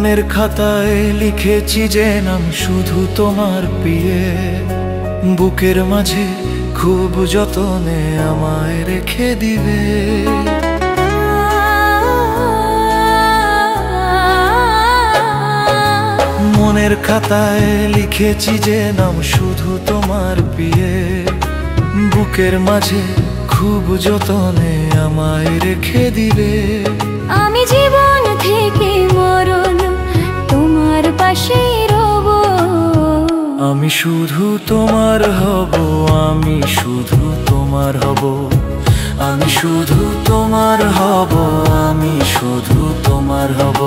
মনের খাতায় লিখেছি যে নাম শুধু তোমার প্রিয়ে, বুকের মাঝে খুব যতনে আমায় রেখে দিবে। মনের খাতায় লিখেছি যে নাম শুধু তোমার প্রিয়ে, বুকের মাঝে খুব যতনে আমায় রেখে দিবে। আমি জীবন থেকে মরণ তোমার পাশেই রব। আমি শুধু তোমার হব, আমি শুধু তোমার হব, আমি শুধু তোমার হব, আমি শুধু তোমার হব।